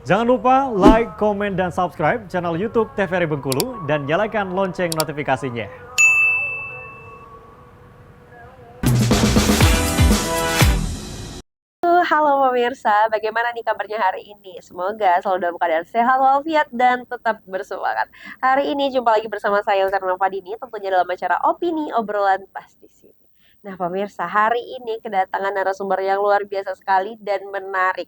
Jangan lupa like, komen, dan subscribe channel YouTube TVRI Bengkulu dan nyalakan lonceng notifikasinya. Halo pemirsa, bagaimana nih kabarnya hari ini? Semoga selalu dalam keadaan sehat walafiat dan tetap bersemangat. Hari ini jumpa lagi bersama saya Utkarna Fadini, tentunya dalam acara Opini Obrolan Pas di sini. Nah pemirsa, hari ini kedatangan narasumber yang luar biasa sekali dan menarik.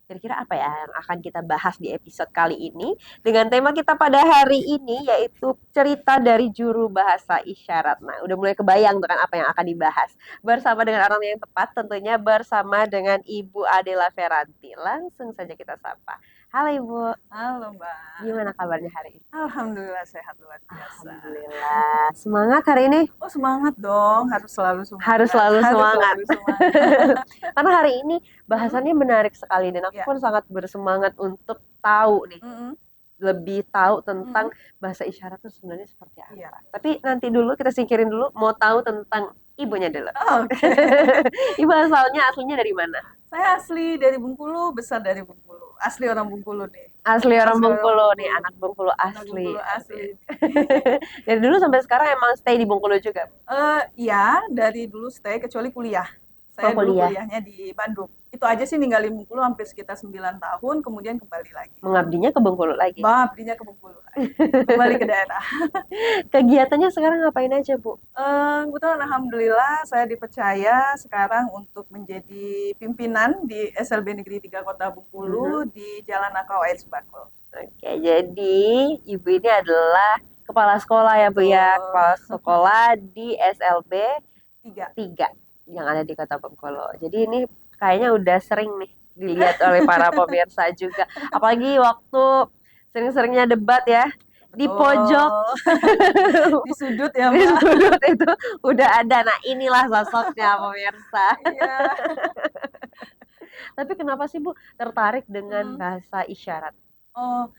Kira-kira apa ya yang akan kita bahas di episode kali ini? Dengan tema kita pada hari ini yaitu cerita dari juru bahasa isyarat. Nah, udah mulai kebayang dengan apa yang akan dibahas bersama dengan orang yang tepat, tentunya bersama dengan Ibu Adela Feranti. Langsung saja kita sapa. Halo Ibu, Halo Mbak, gimana kabarnya hari ini? Alhamdulillah sehat luar biasa. Alhamdulillah. Semangat hari ini? Oh semangat dong, harus selalu semangat. Harus selalu semangat. Selalu semangat. Karena hari ini bahasannya menarik sekali dan aku Ya. pun sangat bersemangat untuk tahu nih, lebih tahu tentang bahasa isyarat itu sebenarnya seperti apa. Iya. Tapi nanti dulu kita singkirin dulu, mau tahu tentang ibunya dulu. Oh, Oke. Ibu aslinya dari mana? Saya asli dari Bengkulu, besar dari Bengkulu. Asli orang Bengkulu nih. Asli orang Asli orang Bengkulu nih, Bengkulu. anak Bengkulu Anak asli. Bengkulu asli. Dari dulu sampai sekarang emang stay di Bengkulu juga. Ya, dari dulu stay kecuali kuliah. Saya Oh, dulu kuliah. kuliahnya di Bandung. Itu aja sih ninggalin Bengkulu hampir sekitar 9 tahun, kemudian kembali lagi. Mengabdinya ke Bengkulu lagi. Abdinya ke Bengkulu lagi. Kembali ke daerah. Kegiatannya sekarang ngapain aja, Bu? Kebetulan alhamdulillah saya dipercaya sekarang untuk menjadi pimpinan di SLB Negeri 3 Kota Bengkulu di Jalan Nakau Air Sebakul. Oke, jadi Ibu ini adalah kepala sekolah ya, Bu ya. Betul. Kepala sekolah di SLB 3. 3 yang ada di Kota Bengkulu. Jadi ini kayaknya udah sering nih dilihat oleh para pemirsa juga. Apalagi waktu sering-seringnya debat ya. Di pojok, Di sudut ya di Mbak. sudut itu udah ada. Nah, inilah sosoknya pemirsa. Iya. Tapi kenapa sih Bu tertarik dengan Hmm. bahasa isyarat? Oh,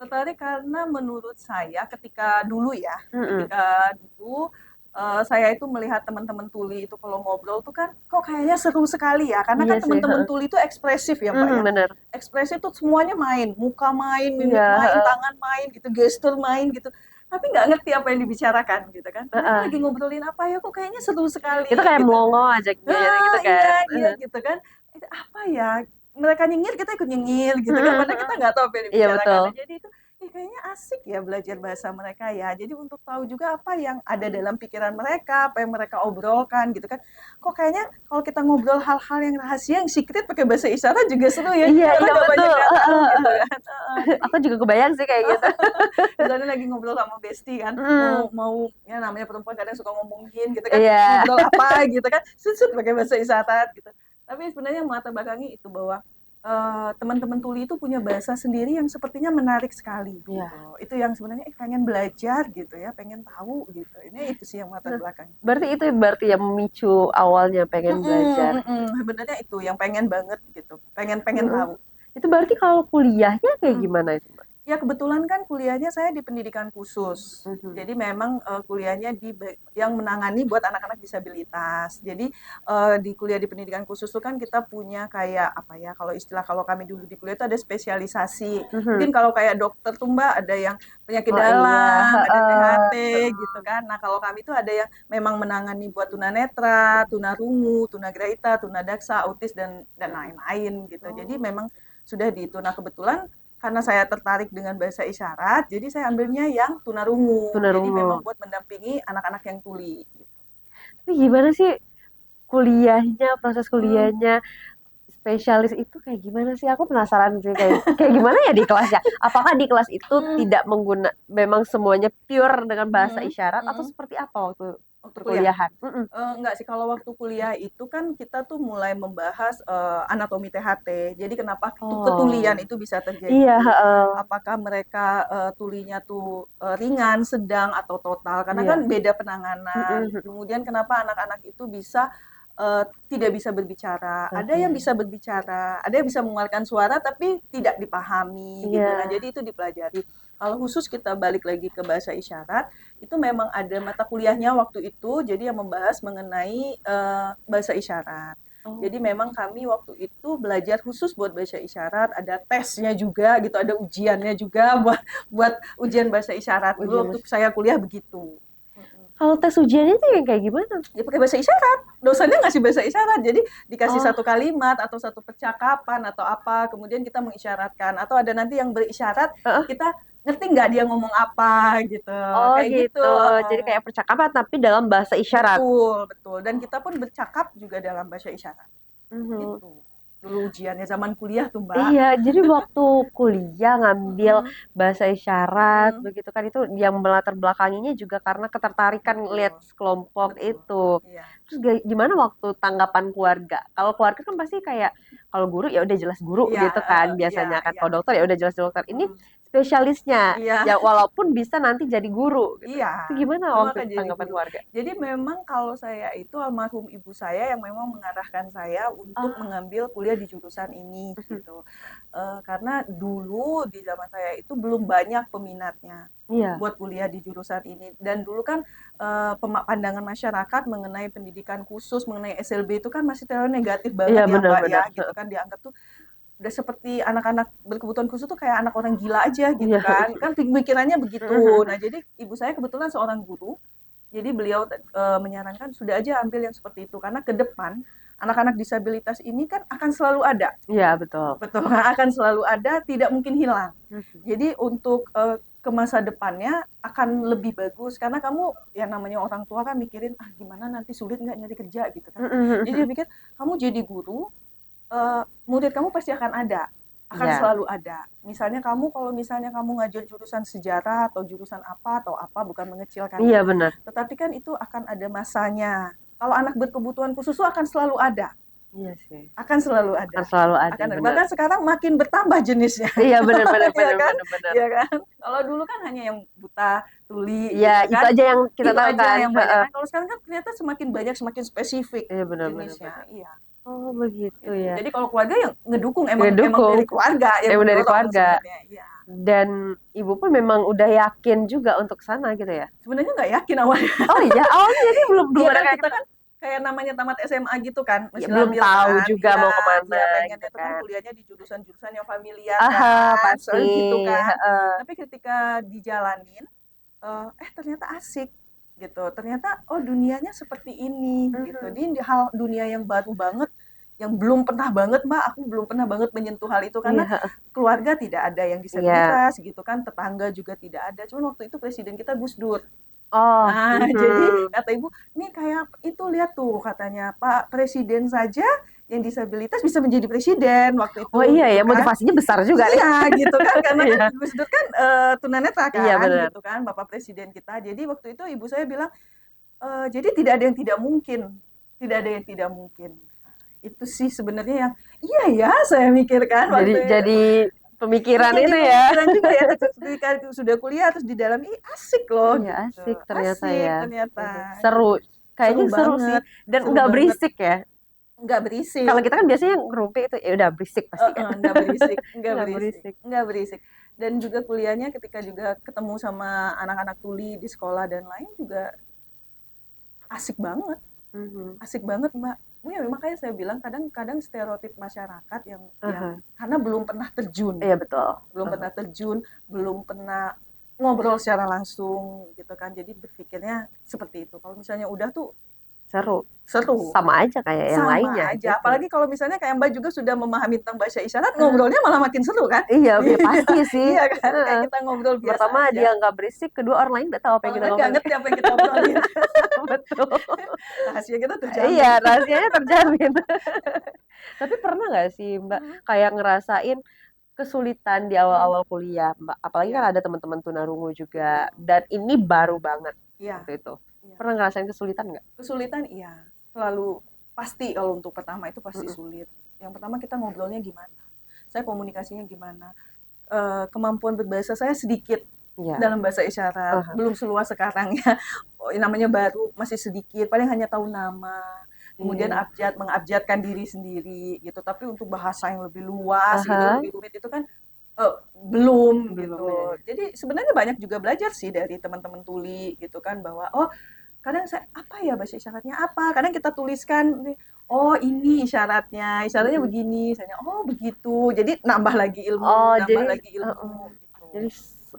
tertarik karena menurut saya ketika dulu ya, Mm-mm. ketika dulu saya itu melihat teman-teman tuli itu kalau ngobrol tuh kan kok kayaknya seru sekali ya, karena Iya kan sih, teman-teman heeh. tuli itu ekspresif ya Mbak ya. Bener. Ekspresi tuh semuanya main, muka main, mimik Iya, main, heeh. tangan main gitu, gestur main gitu. Tapi nggak ngerti apa yang dibicarakan gitu kan. Mereka Heeh. lagi ngobrolin apa ya, kok kayaknya seru sekali Itu kayak gitu. melongo aja gitu Nah, kan. iya gitu kan. Itu apa ya? Mereka nyengir, kita ikut nyengir gitu kan. Padahal kita nggak tahu apa yang Iya dibicarakan. betul. Jadi itu kayaknya asik ya belajar bahasa mereka ya. Jadi untuk tahu juga apa yang ada dalam pikiran mereka, apa yang mereka obrolkan gitu kan. Kok kayaknya kalau kita ngobrol hal-hal yang rahasia, yang secret pakai bahasa isyarat juga seru ya. Iya, Karena iya nggak banyak betul. yang tahu Heeh, gitu heeh. kan. Jadi Aku juga kebayang sih kayak gitu. misalnya lagi ngobrol sama bestie kan, Mm. mau ya namanya perempuan kadang suka ngomongin gitu kan, Iya. ngobrol apa gitu kan, sut pakai bahasa isyarat gitu. Tapi sebenarnya melatar belakangi itu bahwa teman-teman tuli itu punya bahasa sendiri yang sepertinya menarik sekali gitu. Iya. Itu yang sebenarnya pengen belajar gitu ya, pengen tahu gitu. Ini itu sih yang melatar belakang. Berarti yang memicu awalnya pengen belajar. Sebenarnya itu yang pengen banget gitu, pengen Mm-mm. tahu. Itu berarti kalau kuliahnya kayak gimana itu, Mbak? Ya kebetulan kan kuliahnya saya di pendidikan khusus. Mhm. Jadi memang kuliahnya yang menangani buat anak-anak disabilitas. Jadi di kuliah di pendidikan khusus itu kan kita punya kayak apa ya, kalau istilah kalau kami dulu di kuliah itu ada spesialisasi. Mungkin kalau kayak dokter tuh Mbak ada yang penyakit Oh iya, dalam, ada THT heeh. gitu kan. Nah, kalau kami itu ada yang memang menangani buat tunanetra, tunarungu, tunagrahita, tunadaksa, autis dan lain-lain gitu. Jadi memang sudah di itu. Nah, kebetulan karena saya tertarik dengan bahasa isyarat, jadi saya ambilnya yang tunarungu. Jadi Tunarungu. memang buat mendampingi anak-anak yang tuli. Tapi gimana sih proses kuliahnya spesialis itu kayak gimana sih? Aku penasaran sih kayak gimana ya di kelasnya. Apakah di kelas itu tidak memang semuanya pure dengan bahasa isyarat atau seperti apa waktu Untuk kuliah? perkuliahan? Enggak sih, kalau waktu kuliah itu kan kita tuh mulai membahas anatomi THT. Jadi kenapa ketulian itu bisa terjadi? Iya, heeh. Apakah mereka tulinya tuh ringan, sedang, atau total? Karena Iya. kan beda penanganan. Kemudian kenapa anak-anak itu bisa tidak bisa berbicara? Ada yang bisa berbicara, ada yang bisa mengeluarkan suara tapi tidak dipahami gitu. Iya. Nah, jadi itu dipelajari. Kalau khusus kita balik lagi ke bahasa isyarat, itu memang ada mata kuliahnya waktu itu, jadi yang membahas mengenai bahasa isyarat. Oh. Jadi memang kami waktu itu belajar khusus buat bahasa isyarat, ada tesnya juga gitu, ada ujiannya juga buat buat ujian bahasa isyarat. Dulu Ujian waktu saya kuliah begitu. Kalau tes ujiannya itu yang kayak gimana? Ya pakai bahasa isyarat. Dosennya ngasih bahasa isyarat. Jadi dikasih Oh. satu kalimat atau satu percakapan atau apa, kemudian kita mengisyaratkan. Atau ada nanti yang berisyarat, Heeh. kita ngerti nggak dia ngomong apa gitu. Oh Kayak gitu. gitu. Jadi kayak percakapan tapi dalam bahasa isyarat. Betul, betul. Dan kita pun bercakap juga dalam bahasa isyarat. Mhm. Gitu. Dulu ujiannya zaman kuliah tuh, Mbak. Iya, jadi waktu kuliah ngambil Mm-mm. bahasa isyarat Mm. begitu kan, itu yang melatar belakanginya juga karena ketertarikan Betul. lihat kelompok Betul. itu. Iya. Terus gimana waktu tanggapan keluarga? Kalau keluarga kan pasti kayak kalau guru ya udah jelas guru Iya, gitu kan iya, biasanya kan. iya. Kalau dokter ya udah jelas dokter. Ini Mm. spesialisnya Iya. ya walaupun bisa nanti jadi guru gitu. Iya, Itu gimana memang waktu akan itu jadi tanggapan guru. keluarga? Jadi memang kalau saya itu almarhum ibu saya yang memang mengarahkan saya untuk Ah. mengambil kuliah di jurusan ini gitu. Karena dulu di zaman saya itu belum banyak peminatnya Iya. buat kuliah di jurusan ini. Dan dulu kan pandangan masyarakat mengenai pendidikan khusus, mengenai SLB itu kan masih terlalu negatif banget Iya ya Mbak ya, benar-benar. gitu kan dianggap tuh udah seperti anak-anak berkebutuhan khusus tuh kayak anak orang gila aja gitu Iya. kan pemikirannya begitu. Nah jadi ibu saya kebetulan seorang guru, jadi beliau menyarankan sudah aja ambil yang seperti itu karena ke depan anak-anak disabilitas ini kan akan selalu ada, Iya betul. betul akan selalu ada, tidak mungkin hilang. Jadi untuk ke masa depannya akan lebih bagus karena kamu yang namanya orang tua kan mikirin gimana nanti sulit nggak nyari kerja gitu kan. Jadi dia pikir kamu jadi guru, murid kamu pasti akan ada, akan Iya. selalu ada. Misalnya kalau misalnya kamu ngajar jurusan sejarah atau jurusan apa atau apa, bukan mengecilkan. Iya benar. Tetapi kan itu akan ada masanya. Kalau anak berkebutuhan khusus itu akan selalu ada. Iya sih. Akan selalu ada. Akan selalu ada. Akan ada. Benar. Bahkan sekarang makin bertambah jenisnya. Iya benar-benar. Iya kan? Benar. Iya kan? Kalau dulu kan hanya yang buta, tuli, Iya, gitu itu kan. aja yang kita Itu tahu aja kan. yang banyak. Heeh. Kan kalau sekarang kan ternyata semakin banyak, semakin spesifik Iya benar. jenisnya. Iya. Oh begitu ya. Jadi kalau keluarga yang ngedukung emang Ngedukung. dari keluarga yang Emang dari mendorong keluarga. sebenarnya. Iya. Dan ibu pun memang udah yakin juga untuk sana gitu ya. Sebenarnya nggak yakin awalnya. Oh iya, awalnya jadi belum Iya ada kan kayak kita kan kayak namanya tamat SMA gitu kan, ya, masih belum labil tahu kan. juga Iya, mau kemana iya pengennya gitu itu kan kan. kuliahnya di jurusan-jurusan yang familiar Aha, kan, soalnya pasti. gitu kan. Heeh. Tapi ketika dijalanin, ternyata asik gitu. Ternyata dunianya seperti ini gitu. Di hal dunia yang baru banget, yang belum pernah banget Mbak, aku belum pernah banget menyentuh hal itu karena Iya. keluarga tidak ada yang disabilitas gitu kan, tetangga juga tidak ada. Cuman waktu itu presiden kita Gus Dur. Oh. Nah, jadi kata ibu, ini kayak itu lihat tuh katanya Pak Presiden saja yang disabilitas bisa menjadi presiden waktu itu. Oh iya ya, gitu kan. motivasinya besar juga nih. Iya gitu kan, karena Iya. kan Gus Dur kan tunanetra kan, Iya, benar. gitu kan, Bapak Presiden kita. Jadi waktu itu ibu saya bilang, jadi tidak ada yang tidak mungkin, tidak ada yang tidak mungkin. Itu sih sebenarnya yang iya ya saya mikirkan waktu itu. Jadi pemikiran Jadi itu ya. pemikiran juga ya, ketika sudah kuliah terus di dalam asik loh. Iya, gitu. asik ternyata Asik ya. ternyata. Seru. Kayaknya seru banget, sih. Dan seru nggak banget. berisik ya. Nggak berisik. Kalau kita kan biasanya ngerumpi itu ya udah berisik pasti kan. Nggak berisik, nggak Nggak berisik, nggak berisik. Dan juga kuliahnya ketika juga ketemu sama anak-anak tuli di sekolah dan lain juga asik banget. Asik banget Mbak. Ya makanya saya bilang kadang-kadang stereotip masyarakat yang karena belum pernah terjun. Iya betul. Belum pernah terjun, belum pernah ngobrol secara langsung gitu kan. Jadi berpikirnya seperti itu. Kalau misalnya udah tuh Seru. seru. Sama aja kayak yang Sama lainnya. aja. Gitu. Apalagi kalau misalnya kayak Mbak juga sudah memahami tentang bahasa isyarat, ngobrolnya malah makin seru kan? Iya, ya pasti sih. Iya kan? Kayak kita ngobrol biasa Pertama aja. dia nggak berisik, kedua orang lain nggak tahu apa yang kita Nggak ngobrolin. ngerti apa yang kita obrolin. Betul. Rahasia kita terjamin. Iya, rahasianya terjamin. Tapi pernah nggak sih Mbak kayak ngerasain kesulitan di awal-awal kuliah, Mbak? Apalagi kan ada teman-teman tunarungu juga, dan ini baru banget waktu itu. Pernah ngerasain kesulitan nggak? Kesulitan iya, selalu pasti kalau untuk pertama itu pasti sulit. Yang pertama kita ngobrolnya gimana, saya komunikasinya gimana, kemampuan berbahasa saya sedikit dalam bahasa isyarat, belum seluas sekarang ya. Namanya baru, masih sedikit, paling hanya tahu nama. Kemudian mengabjadkan diri sendiri gitu, tapi untuk bahasa yang lebih luas gitu, lebih rumit itu kan belum gitu. Jadi sebenarnya banyak juga belajar sih dari teman-teman tuli gitu kan, bahwa kadang saya apa ya bahasa isyaratnya apa, kadang kita tuliskan oh ini isyaratnya begini, misalnya oh begitu. Jadi nambah lagi ilmu, Oh, nambah jadi lagi ilmu gitu. jadi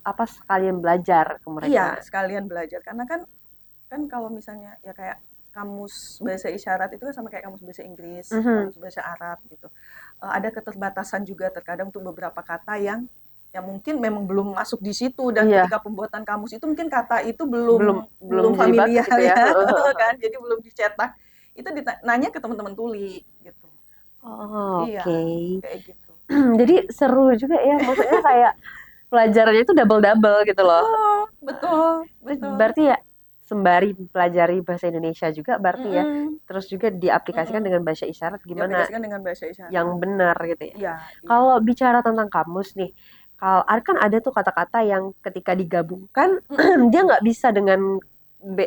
apa sekalian belajar ke Iya, mereka. sekalian belajar karena kan kan kalau misalnya ya kayak kamus bahasa isyarat itu kan sama kayak kamus bahasa Inggris, Mhm. kamus bahasa Arab gitu. Ada keterbatasan juga terkadang untuk beberapa kata yang mungkin memang belum masuk di situ dan Iya, ketika pembuatan kamus itu mungkin kata itu belum belum belum belum dibaca familiar gitu ya. ya Heeh, heeh. kan, jadi belum dicetak. Itu nanya ke teman-teman tuli gitu. Oh, Iya, oke. kayak gitu. Jadi seru juga ya. Maksudnya kayak pelajarannya itu double-double gitu loh. Betul, betul, Terus betul. berarti ya sembari pelajari bahasa Indonesia juga berarti ya. Mm-mm, Terus juga diaplikasikan mm-mm. dengan bahasa isyarat gimana Diaplikasikan dengan bahasa yang isyarat. benar gitu ya. Iya, iya. Kalau bicara tentang kamus nih, kalau kan ada tuh kata-kata yang ketika digabungkan Mm-mm, dia nggak bisa dengan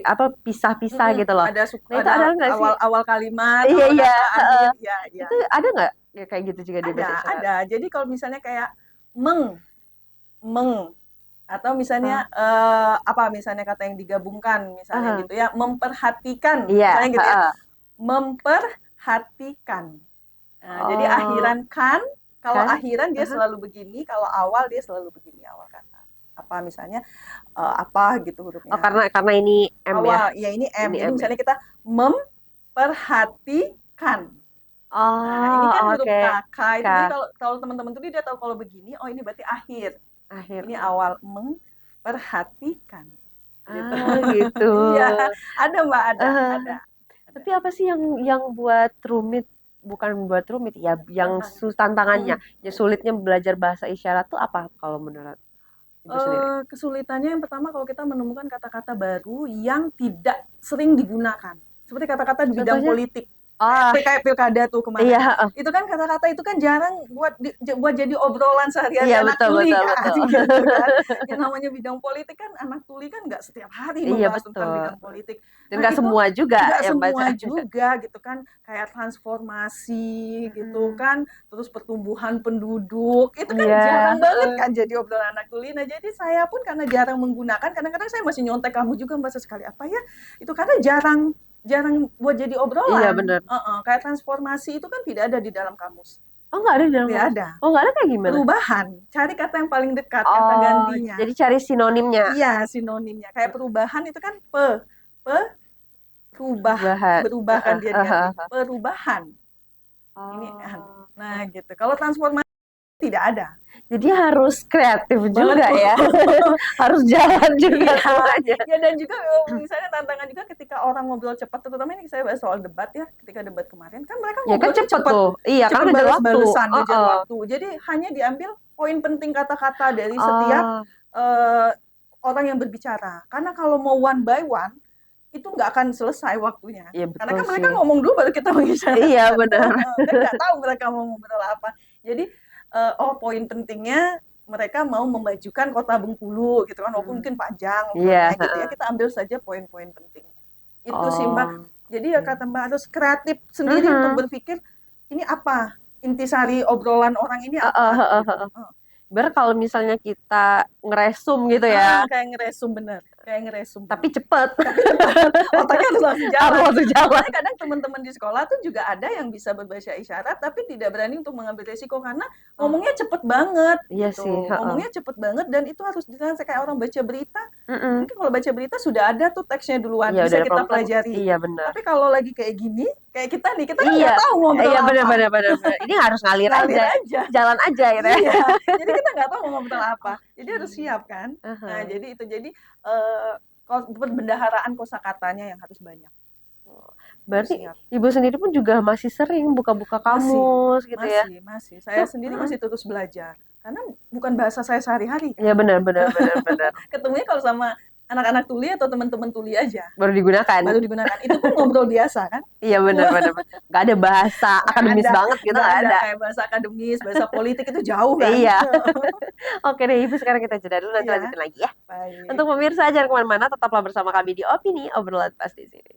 apa pisah-pisah mm-mm. gitu loh. Nah itu Ada ada nggak sih? awal kalimat, Iya awal iya. kata akhir. Iya, iya, Itu iya. ada nggak ya kayak gitu juga di Ada, bahasa isyarat? ada. Jadi kalau misalnya kayak meng, meng, atau misalnya Ah, apa misalnya kata yang digabungkan misalnya ah, gitu ya, memperhatikan, iya. misalnya gitu ya, Ah. memperhatikan. Nah, jadi Oh, akhiran kan, kalau kan? akhiran dia Ah. selalu begini, kalau awal dia selalu begini awal kata. Apa misalnya apa gitu Oh hurufnya. karena ini M ya, Awal ya ini M. ini Jadi M ya. misalnya kita memperhatikan. Nah, ini kan Oh huruf oke. K itu. Jadi Kak kalau kalau teman-teman tuh dia tahu kalau begini, oh ini berarti akhir. akhir. Ini awal memperhatikan gitu. Ah gitu. Iya, ada Mbak, Ah. ada. Ada. Tapi apa sih yang buat rumit? Bukan buat rumit ya, yang Tantangan. tantangannya, Mm-mm. ya sulitnya belajar bahasa isyarat tuh apa kalau menurut Ibu sendiri? Kesulitannya yang pertama kalau kita menemukan kata-kata baru yang tidak sering digunakan. Seperti kata-kata di bidang Contohnya? politik. Ah, Kayak pilkada tuh iya, kemarin. heeh. Itu kan kata-kata itu kan jarang buat jadi obrolan Iya sehari-hari anak betul tuli betul kan betul. gitu kan. Yang namanya bidang politik kan anak tuli kan nggak setiap hari Iya membahas tentang betul. bidang politik. Dan Nah nggak itu semua juga nggak yang baca. semua juga gitu kan, kayak transformasi gitu Mm-mm. kan, terus pertumbuhan penduduk itu kan Iya, jarang banget heeh. kan jadi obrolan anak tuli. Nah jadi saya pun karena jarang menggunakan, kadang-kadang saya masih nyontek kamu juga bahasa sekali apa ya itu karena jarang jarang buat jadi Iya obrolan. benar. Kayak transformasi itu kan tidak ada di dalam kamus, Oh nggak ada di dalam tidak kamus. ada. Oh nggak ada kayak gimana? Perubahan, cari kata yang paling dekat, kata Oh, gantinya. jadi cari sinonimnya. Iya, sinonimnya. Kayak perubahan itu kan berubah, Perubahan. berubah kan dia diganti Heeh. perubahan. Ini Oh. nah gitu. Kalau transformasi tidak ada. Jadi harus kreatif juga Betul. ya. Harus jalan juga Iya, semuanya. ya dan juga misalnya tantangan juga ketika orang ngobrol cepat, terutama ini saya bahas soal debat ya, ketika debat kemarin kan mereka Ya kan ngobrolnya cepet cepat, tuh. Iya, cepat karena ngejar waktu. balas-balesan, ngejar Heeh. waktu. Jadi hanya diambil poin penting kata-kata dari setiap Oh, eh, orang yang berbicara. Karena kalau mau one by one itu nggak akan selesai waktunya. iya Karena betul kan mereka sih. ngomong dulu baru kita Iya mengisyaratkan. benar. Kan nggak tahu mereka mau ngobrol apa. Jadi poin pentingnya mereka mau memajukan kota Bengkulu gitu kan, walaupun mungkin panjang Iya. ngobrolnya gitu ya, kita ambil saja poin-poin pentingnya. Itu sih Mbak. Oh. Jadi ya kata Mbak harus kreatif sendiri untuk berpikir ini apa intisari obrolan orang ini Heeh, apa heeh, gitu. heeh. Ber kalau misalnya kita ngeresum gitu ya, Kayak ngeresum bener, kayak ngeresum. tapi cepet. Otaknya harus langsung Harus jalan. langsung jalan. Makanya kadang teman-teman di sekolah tuh juga ada yang bisa berbahasa isyarat tapi tidak berani untuk mengambil resiko karena ngomongnya cepet banget Iya gitu. sih, heeh. Ngomongnya cepet banget dan itu harus ditranslate kayak orang baca berita. Mm-mm. Mungkin kalau baca berita sudah ada tuh teksnya duluan, Iya bisa udah ada kita prompter. pelajari. Iya benar. Tapi kalau lagi kayak gini, kayak kita nih, kita kan Iya. nggak tahu ngobrol Iya apa. benar. Ini harus ngalir Ngalir aja. aja. Jalan aja gitu ya. Iya, jadi kita nggak tahu mau ngobrol apa. Jadi harus siap kan. Nah, jadi itu perbendaharaan kosakatanya yang harus banyak. Berarti Siap. Ibu sendiri pun juga masih sering buka-buka kamus gitu ya. Masih. Saya sendiri masih terus belajar. Karena bukan bahasa saya sehari-hari. Iya benar. Ketemunya kalau sama anak-anak tuli atau teman-teman tuli aja. Baru digunakan. Itu pun ngobrol biasa kan. Iya benar. Nggak ada bahasa akademis banget gitu, nggak ada. Kayak bahasa akademis, bahasa politik itu jauh kan. Iya. Oke deh Ibu, sekarang kita jeda dulu, nanti Iya. lanjutin lagi ya. Baik. Untuk pemirsa jangan kemana-mana, tetaplah bersama kami di Opini Obrolan Pas di sini.